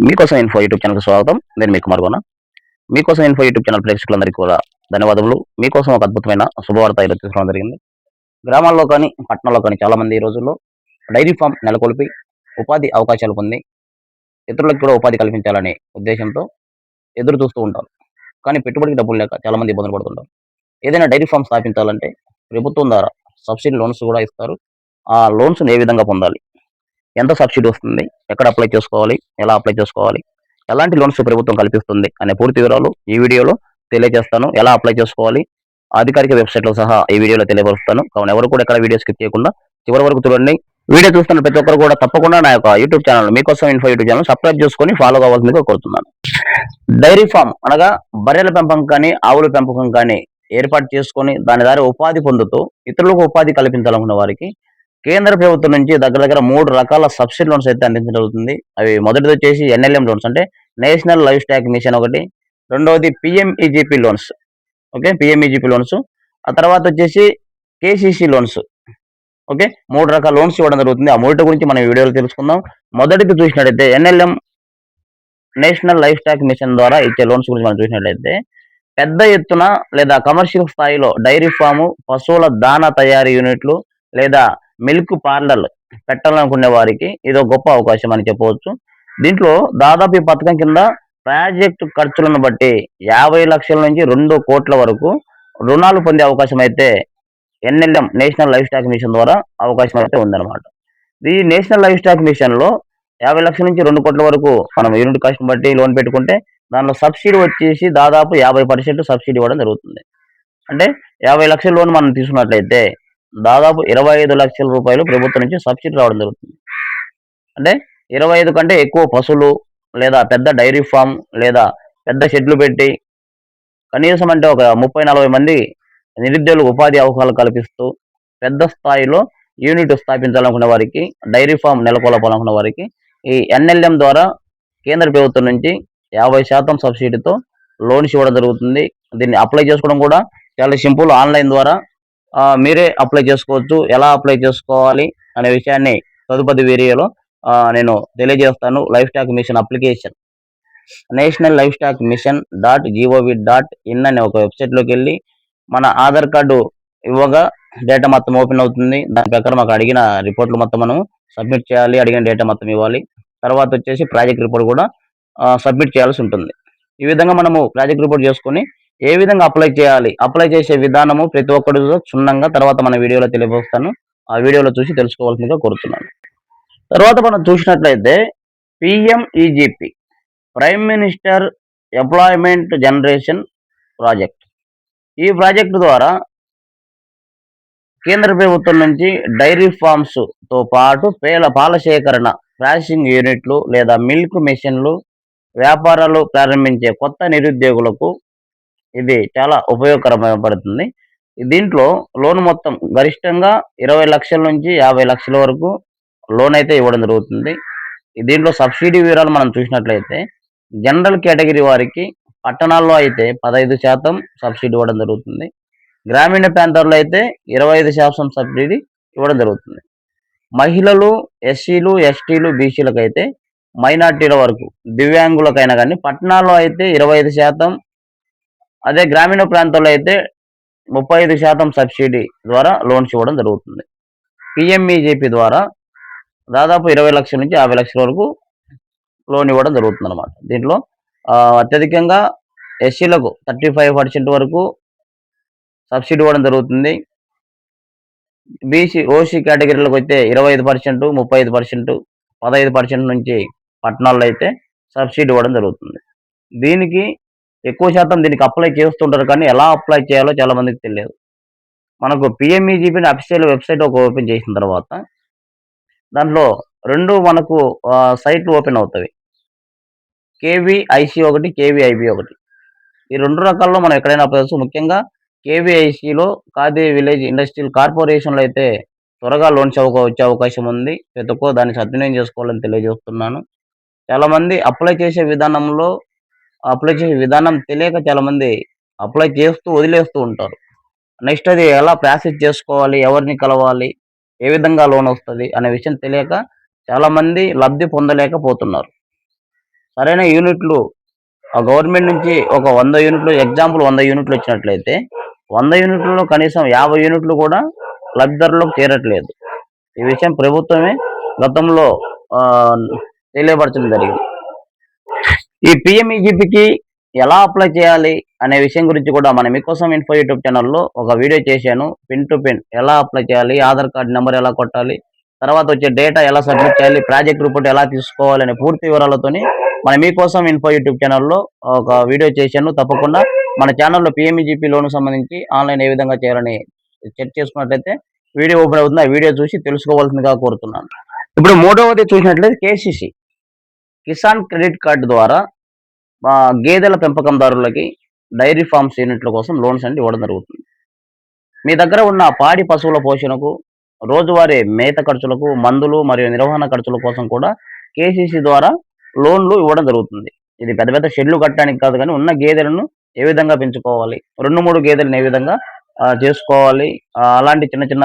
మీకోసం info YouTube ఛానల్కి స్వాగతం. నేను మీకు మరుగున. మీకోసం ఇన్ఫో యూట్యూబ్ ఛానల్ ప్రేక్షకులందరికీ కూడా ధన్యవాదములు. మీకోసం ఒక అద్భుతమైన శుభవార్త ఈరోజు తీసుకోవడం జరిగింది. గ్రామాల్లో కానీ పట్టణాల్లో కానీ చాలా మంది ఈ రోజుల్లో డైరీ ఫామ్ నెలకొల్పి ఉపాధి అవకాశాలు పొంది ఇతరులకు కూడా ఉపాధి కల్పించాలనే ఉద్దేశంతో ఎదురు చూస్తూ ఉంటారు. కానీ పెట్టుబడికి డబ్బులు లేక చాలా మంది ఇబ్బందులు పడుతుంటారు. ఏదైనా డైరీ ఫామ్ స్థాపించాలంటే ప్రభుత్వం ద్వారా సబ్సిడీ లోన్స్ కూడా ఇస్తారు. ఆ లోన్స్ ఏ విధంగా పొందాలి, ఎంత సబ్సిడీ వస్తుంది, ఎక్కడ అప్లై చేసుకోవాలి, ఎలా అప్లై చేసుకోవాలి, ఎలాంటి లోన్స్ ప్రభుత్వం కల్పిస్తుంది అనే పూర్తి వివరాలు ఈ వీడియోలో తెలియజేస్తాను. ఎలా అప్లై చేసుకోవాలి అధికారిక వెబ్సైట్లో సహా ఈ వీడియోలో తెలియపరుస్తాను. కావున ఎవరు కూడా ఎక్కడ వీడియో స్కిప్ చేయకుండా చివరి వరకు చూడండి. వీడియో చూస్తున్న ప్రతి ఒక్కరు కూడా తప్పకుండా నా యొక్క యూట్యూబ్ ఛానల్ మీకోసం ఇన్ఫో యూట్యూబ్ ఛానల్ సబ్స్క్రైబ్ చేసుకొని ఫాలో కావాల్సిందిగా కోరుతున్నాను. డైరీ ఫామ్ అనగా బర్రెల పెంపకం కానీ ఆవుల పెంపకం కానీ ఏర్పాటు చేసుకొని దాని ద్వారా ఉపాధి పొందుతూ ఇతరులకు ఉపాధి కల్పించాలనుకున్న వారికి కేంద్ర ప్రభుత్వం నుంచి దగ్గర దగ్గర 3 రకాల సబ్సిడీ లోన్స్ అయితే అందించడం జరుగుతుంది. అవి మొదటిది వచ్చేసి ఎన్ఎల్ఎం లోన్స్ అంటే నేషనల్ లైవ్ స్టాక్ మిషన్ ఒకటి, రెండవది PMEGP loans. Okay, PMEGP loans. ఆ తర్వాత వచ్చేసి కేసీసీ లోన్స్. ఓకే, 3 రకాల లోన్స్ ఇవ్వడం జరుగుతుంది. ఆ మూడింటి గురించి మనం ఈ వీడియోలో తెలుసుకుందాం. మొదటిది చూసినట్టయితే NLM national livestock mission ద్వారా ఇచ్చే లోన్స్ గురించి మనం చూసినట్లయితే పెద్ద ఎత్తున లేదా కమర్షియల్ స్థాయిలో డైరీ ఫాము, పశువుల దానా తయారీ యూనిట్లు లేదా మిల్క్ పార్లర్లు పెట్టాలనుకునే వారికి ఇది ఒక గొప్ప అవకాశం అని చెప్పవచ్చు. దీంట్లో దాదాపు ఈ పథకం కింద ప్రాజెక్టు ఖర్చులను బట్టి 50 లక్షల నుంచి 2 కోట్ల వరకు రుణాలు పొందే అవకాశం అయితే NLM national livestock mission ద్వారా అవకాశం అయితే ఉందన్నమాట. ఈ నేషనల్ లైవ్ స్టాక్ మిషన్ లో 50 లక్షల నుంచి 2 కోట్ల వరకు మనం యూనిట్ కాస్ట్ బట్టి లోన్ పెట్టుకుంటే దానిలో సబ్సిడీ వచ్చేసి దాదాపు 50% సబ్సిడీ ఇవ్వడం జరుగుతుంది. అంటే 50 లక్షల లోన్ మనం తీసుకున్నట్లయితే దాదాపు 25 లక్షల రూపాయలు ప్రభుత్వం నుంచి సబ్సిడీ రావడం జరుగుతుంది. అంటే 25 కంటే ఎక్కువ పశువులు లేదా పెద్ద డైరీ ఫామ్ లేదా పెద్ద షెడ్లు పెట్టి కనీసం అంటే ఒక 30-40 మంది నిరుద్యోగులకు ఉపాధి అవకాశాలు కల్పిస్తూ పెద్ద స్థాయిలో యూనిట్ స్థాపించాలనుకున్న వారికి, డైరీ ఫామ్ నెలకొల్పాలనుకున్న వారికి ఈ ఎన్ఎల్ఎం ద్వారా కేంద్ర ప్రభుత్వం నుంచి 50% సబ్సిడీతో లోన్స్ ఇవ్వడం జరుగుతుంది. దీన్ని అప్లై చేసుకోవడం కూడా చాలా సింపుల్. ఆన్లైన్ ద్వారా మీరే అప్లై చేసుకోవచ్చు. ఎలా అప్లై చేసుకోవాలి అనే విషయాన్ని తదుపరి వీడియోలో నేను తెలియజేస్తాను. Livestock mission application national livestock mission .gov.in అనే ఒక వెబ్సైట్లోకి వెళ్ళి మన ఆధార్ కార్డు ఇవ్వగా డేటా మొత్తం ఓపెన్ అవుతుంది. దాని ప్రకారం మాకు అడిగిన రిపోర్ట్లు మొత్తం మనం సబ్మిట్ చేయాలి. అడిగిన డేటా మొత్తం ఇవ్వాలి. తర్వాత వచ్చేసి ప్రాజెక్ట్ రిపోర్ట్ కూడా సబ్మిట్ చేయాల్సి ఉంటుంది. ఈ విధంగా మనము ప్రాజెక్ట్ రిపోర్ట్ చేసుకుని ఏ విధంగా అప్లై చేయాలి, అప్లై చేసే విధానము ప్రతి ఒక్కరు క్షుణ్ణంగా తర్వాత మన వీడియోలో తెలియజేస్తాను. ఆ వీడియోలో చూసి తెలుసుకోవాల్సిందిగా కోరుతున్నాను. తర్వాత మనం చూసినట్లయితే PMEGP prime minister employment generation project. ఈ ప్రాజెక్టు ద్వారా కేంద్ర ప్రభుత్వం నుంచి డైరీ ఫార్మ్స్ తో పాటు పాల సేకరణ, ప్రాసెసింగ్ యూనిట్లు లేదా మిల్క్ మెషిన్లు వ్యాపారాలు ప్రారంభించే కొత్త నిరుద్యోగులకు ఇది చాలా ఉపయోగకరపడుతుంది. దీంట్లో లోన్ మొత్తం గరిష్టంగా 20 లక్షల నుంచి 50 లక్షల వరకు లోన్ అయితే ఇవ్వడం జరుగుతుంది. దీంట్లో సబ్సిడీ వివరాలు మనం చూసినట్లయితే జనరల్ కేటగిరీ వారికి పట్టణాల్లో అయితే 15% సబ్సిడీ ఇవ్వడం జరుగుతుంది. గ్రామీణ ప్రాంతాల్లో అయితే 25% సబ్సిడీ ఇవ్వడం జరుగుతుంది. మహిళలు, ఎస్సీలు, ఎస్టీలు, బీసీలకు అయితే మైనార్టీల వరకు దివ్యాంగులకైనా కానీ పట్టణాల్లో అయితే 25%, అదే గ్రామీణ ప్రాంతాల్లో అయితే 35% సబ్సిడీ ద్వారా లోన్స్ ఇవ్వడం జరుగుతుంది. పిఎంఈజేపీ ద్వారా దాదాపు 20 లక్షల నుంచి 50 లక్షల వరకు లోన్ ఇవ్వడం జరుగుతుంది అనమాట. దీంట్లో అత్యధికంగా ఎస్సీలకు 35% వరకు సబ్సిడీ ఇవ్వడం జరుగుతుంది. బీసీ, ఓసీ కేటగిరీలకు అయితే 25%, 35%, 15% నుంచి పట్టణాల్లో అయితే సబ్సిడీ ఇవ్వడం జరుగుతుంది. దీనికి ఎక్కువ శాతం దీనికి అప్లై చేస్తుంటారు, కానీ ఎలా అప్లై చేయాలో చాలా మందికి తెలియదు. మనకు పిఎంఈజీపీ అఫీషియల్ వెబ్సైట్ ఒక ఓపెన్ చేసిన తర్వాత దాంట్లో 2 మనకు సైట్లు ఓపెన్ అవుతాయి. కేవీఐసి ఒకటి, కేవీఐబి ఒకటి. ఈ 2 రకాల్లో మనం ఎక్కడైనా అప్లై చేయవచ్చు. ముఖ్యంగా కేవీఐసిలో ఖాదీ విలేజ్ ఇండస్ట్రియల్ కార్పొరేషన్లో అయితే త్వరగా లోన్స్ వచ్చే అవకాశం ఉంది. ప్రతి ఒక్కరు దాన్ని సద్వినియోగం చేసుకోవాలని తెలియజేస్తున్నాను. చాలామంది అప్లై చేసే విధానం తెలియక చాలామంది అప్లై చేస్తూ వదిలేస్తూ ఉంటారు. నెక్స్ట్ అది ఎలా ప్రాసెస్ చేసుకోవాలి, ఎవరిని కలవాలి, ఏ విధంగా లోన్ వస్తుంది అనే విషయం తెలియక చాలామంది లబ్ధి పొందలేకపోతున్నారు. సరైన యూనిట్లు గవర్నమెంట్ నుంచి ఒక 100 యూనిట్లు ఎగ్జాంపుల్ 100 యూనిట్లు వచ్చినట్లయితే 100 యూనిట్లలో కనీసం 50 యూనిట్లు కూడా లబ్ధిదారులకు చేరట్లేదు. ఈ విషయం ప్రభుత్వమే గతంలో తెలియపరచడం జరిగింది. ఈ పిఎంఈజీపీకి ఎలా అప్లై చేయాలి అనే విషయం గురించి కూడా మన మీకోసం ఇన్ఫో యూట్యూబ్ ఛానల్లో ఒక వీడియో చేశాను. పిన్ టు పిన్ ఎలా అప్లై చేయాలి, ఆధార్ కార్డు నెంబర్ ఎలా కొట్టాలి, తర్వాత వచ్చే డేటా ఎలా సబ్మిట్ చేయాలి, ప్రాజెక్ట్ రిపోర్ట్ ఎలా తీసుకోవాలి అనే పూర్తి వివరాలతోని మన మీకోసం ఇన్ఫో యూట్యూబ్ ఛానల్లో ఒక వీడియో చేశాను. తప్పకుండా మన ఛానల్లో పిఎంఈజీపీ లోన్ సంబంధించి ఆన్లైన్ ఏ విధంగా చేయాలని చెక్ చేసుకున్నట్లయితే వీడియో ఓపెన్ అవుతుంది. ఆ వీడియో చూసి తెలుసుకోవాల్సిందిగా కోరుతున్నాను. ఇప్పుడు మూడవది చూసినట్లయితే కేసీసీ కిసాన్ క్రెడిట్ కార్డు ద్వారా గేదెల పెంపకందారులకి డైరీ ఫార్మ్స్ యూనిట్ల కోసం లోన్స్ అంటే ఇవ్వడం జరుగుతుంది. మీ దగ్గర ఉన్న పాడి పశువుల పోషణకు, రోజువారీ మేత ఖర్చులకు, మందులు మరియు నిర్వహణ ఖర్చుల కోసం కూడా కేసీసీ ద్వారా లోన్లు ఇవ్వడం జరుగుతుంది. ఇది పెద్ద పెద్ద షెడ్లు కట్టడానికి కాదు, కానీ ఉన్న గేదెలను ఏ విధంగా పెంచుకోవాలి, 2-3 గేదెలను ఏ విధంగా చేసుకోవాలి, అలాంటి చిన్న చిన్న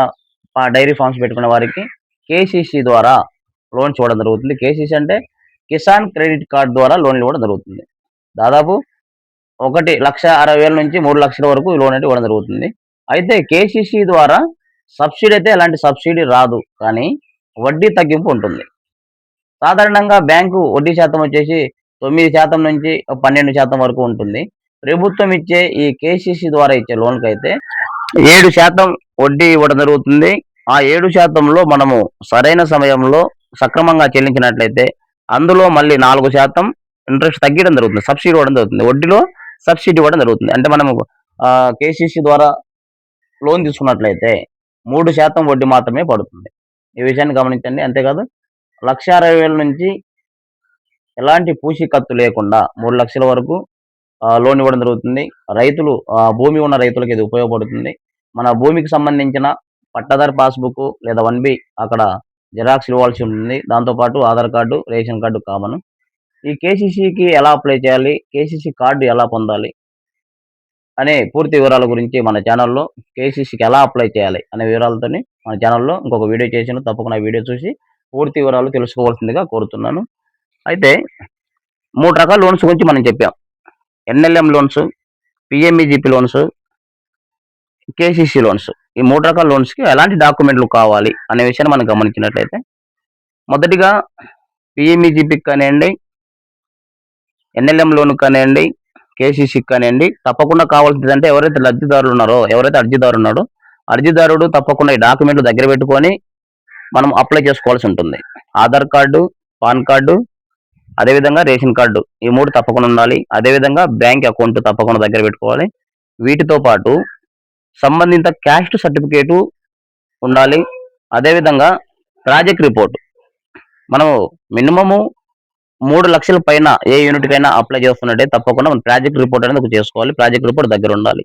డైరీ ఫార్మ్స్ పెట్టుకునే వారికి కేసీసీ ద్వారా లోన్స్ ఇవ్వడం జరుగుతుంది. కేసీసీ అంటే కిసాన్ క్రెడిట్ కార్డ్ ద్వారా లోన్లు ఇవ్వడం జరుగుతుంది. దాదాపు 1,60,000 నుంచి 3 లక్షల వరకు ఈ లోన్ అయితే ఇవ్వడం జరుగుతుంది. అయితే కేసీసీ ద్వారా సబ్సిడీ అయితే ఎలాంటి సబ్సిడీ రాదు, కానీ వడ్డీ తగ్గింపు ఉంటుంది. సాధారణంగా బ్యాంకు వడ్డీ శాతం వచ్చేసి 9% నుంచి 12% వరకు ఉంటుంది. ప్రభుత్వం ఇచ్చే ఈ కేసీసీ ద్వారా ఇచ్చే లోన్కి అయితే 7% వడ్డీ ఇవ్వడం జరుగుతుంది. ఆ 7%లో మనము సరైన సమయంలో సక్రమంగా చెల్లించినట్లయితే అందులో మళ్ళీ 4% ఇంట్రెస్ట్ తగ్గడం జరుగుతుంది, సబ్సిడీ ఇవ్వడం జరుగుతుంది. వడ్డీలో సబ్సిడీ ఇవ్వడం జరుగుతుంది. అంటే మనము కేసీసీ ద్వారా లోన్ తీసుకున్నట్లయితే 3% వడ్డీ మాత్రమే పడుతుంది. ఈ విషయాన్ని గమనించండి. అంతేకాదు 1,60,000 నుంచి ఎలాంటి పూచీకత్తు లేకుండా 3 లక్షల వరకు లోన్ ఇవ్వడం జరుగుతుంది. రైతులు భూమి ఉన్న రైతులకు ఇది ఉపయోగపడుతుంది. మన భూమికి సంబంధించిన పట్టాదారు పాస్బుక్ లేదా 1B అక్కడ జిరాక్స్ ఇవ్వాల్సి ఉంటుంది. దాంతోపాటు Aadhaar card, ration card common. ఈ కేసీసీకి ఎలా అప్లై చేయాలి, కేసీసీ కార్డు ఎలా పొందాలి అనే పూర్తి వివరాల గురించి మన ఛానల్లో కేసీసీకి ఎలా అప్లై చేయాలి అనే వివరాలతోని మన ఛానల్లో ఇంకొక వీడియో చేశాను. తప్పకుండా వీడియో చూసి పూర్తి వివరాలు తెలుసుకోవాల్సిందిగా కోరుతున్నాను. అయితే 3 రకాల లోన్స్ గురించి మనం చెప్పాం. NLM loans, PMEGP loans, KCC loans. ఈ 3 రకాల లోన్స్కి ఎలాంటి డాక్యుమెంట్లు కావాలి అనే విషయాన్ని మనం గమనించినట్లయితే, మొదటిగా పిఎంఈజీపీకి కానివ్వండి, ఎన్ఎల్ఎం లోన్ కానివ్వండి, కేసీసీకి కానివ్వండి, తప్పకుండా కావాల్సింది అంటే ఎవరైతే లబ్ధిదారులు ఉన్నారో, ఎవరైతే అర్జీదారు ఉన్నాడో అర్జీదారుడు తప్పకుండా ఈ డాక్యుమెంట్లు దగ్గర పెట్టుకొని మనం అప్లై చేసుకోవాల్సి ఉంటుంది. ఆధార్ కార్డు, పాన్ కార్డు, అదేవిధంగా రేషన్ కార్డు, ఈ 3 తప్పకుండా ఉండాలి. అదేవిధంగా బ్యాంక్ అకౌంట్ తప్పకుండా దగ్గర పెట్టుకోవాలి. వీటితో పాటు సంబంధిత క్యాస్ట్ సర్టిఫికేటు ఉండాలి. అదేవిధంగా ప్రాజెక్ట్ రిపోర్ట్, మనము మినిమము 3 లక్షల పైన ఏ యూనిట్కైనా అప్లై చేస్తున్నట్టే తప్పకుండా మన ప్రాజెక్ట్ రిపోర్ట్ అనేది ఒకటి చేసుకోవాలి. ప్రాజెక్ట్ రిపోర్ట్ దగ్గర ఉండాలి.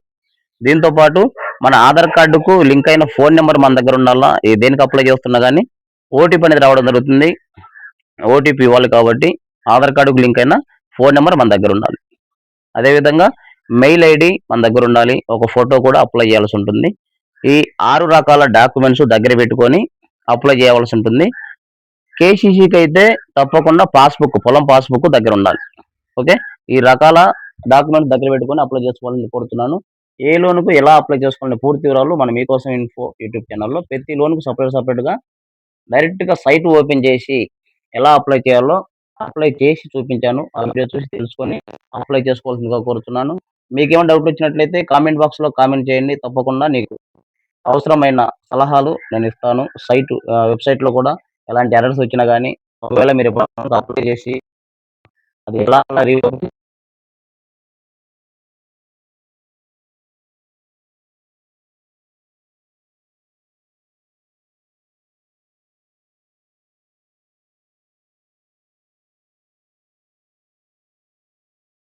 దీంతో పాటు మన ఆధార్ కార్డుకు లింక్ అయిన ఫోన్ నెంబర్ మన దగ్గర ఉండాలా. దేనికి అప్లై చేస్తున్నా కానీ ఓటీపీ అనేది రావడం జరుగుతుంది. ఓటీపీ ఇవ్వాలి కాబట్టి ఆధార్ కార్డుకు లింక్ అయిన ఫోన్ నెంబర్ మన దగ్గర ఉండాలి. అదేవిధంగా మెయిల్ ఐడి మన దగ్గర ఉండాలి. ఒక ఫోటో కూడా అప్లై చేయాల్సి ఉంటుంది. ఈ 6 రకాల డాక్యుమెంట్స్ దగ్గర పెట్టుకొని అప్లై చేయవలసి ఉంటుంది. కేసీసీకి అయితే తప్పకుండా పాస్బుక్, పొలం పాస్బుక్ దగ్గర ఉండాలి. ఓకే, ఈ రకాల డాక్యుమెంట్స్ దగ్గర పెట్టుకొని అప్లై చేసుకోవాలని కోరుతున్నాను. ఏ లోన్కు ఎలా అప్లై చేసుకోవాలని పూర్తి వివరాలు మన మీకోసం ఇన్ఫో యూట్యూబ్ ఛానల్లో ప్రతి లోన్కు సపరేట్గా డైరెక్ట్గా సైట్ ఓపెన్ చేసి ఎలా అప్లై చేయాలో అప్లై చేసి చూపించాను. ఆ వీడియో చూసి తెలుసుకొని అప్లై చేసుకోవాల్సిందిగా కోరుతున్నాను. మీకేమైనా డౌట్ వచ్చినట్లయితే కామెంట్ బాక్స్లో కామెంట్ చేయండి. తప్పకుండా నీకు అవసరమైన సలహాలు నేను ఇస్తాను. వెబ్సైట్లో కూడా ఎలాంటి ఎర్రర్స్ వచ్చినా కానీ ఒకవేళ మీరు అప్లై చేసి అది ఎలా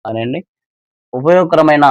అనండి ఉపయోగకరమైన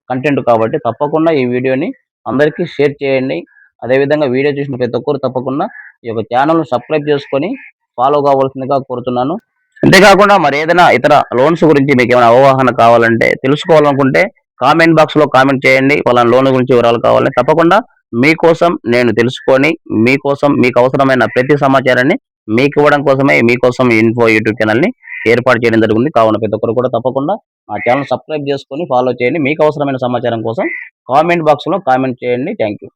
కంటెంట్ కాబట్టి తప్పకుండా ఈ వీడియోని అందరికీ షేర్ చేయండి. అదేవిధంగా వీడియో చూసిన ప్రతి ఒక్కరు తప్పకుండా ఈ యొక్క ఛానల్ను సబ్స్క్రైబ్ చేసుకొని ఫాలో కావాల్సిందిగా కోరుతున్నాను. అంతేకాకుండా మరి ఏదైనా ఇతర లోన్స్ గురించి మీకు ఏమైనా అవగాహన కావాలంటే, తెలుసుకోవాలనుకుంటే కామెంట్ బాక్స్లో కామెంట్ చేయండి. వాళ్ళ లోన్ గురించి వివరాలు కావాలని తప్పకుండా మీకోసం నేను తెలుసుకొని మీకోసం మీకు అవసరమైన ప్రతి సమాచారాన్ని మీకు ఇవ్వడం కోసమే మీకోసం ఇన్ఫో యూట్యూబ్ ఛానల్ని ఏర్పాటు చేయడం జరిగింది. కావున ప్రతి ఒక్కరు కూడా తప్పకుండా మా ఛానల్ సబ్స్క్రైబ్ చేసుకొని ఫాలో చేయండి. మీకు అవసరమైన సమాచారం కోసం కామెంట్ బాక్స్‌లో కామెంట్ చేయండి. Thank you.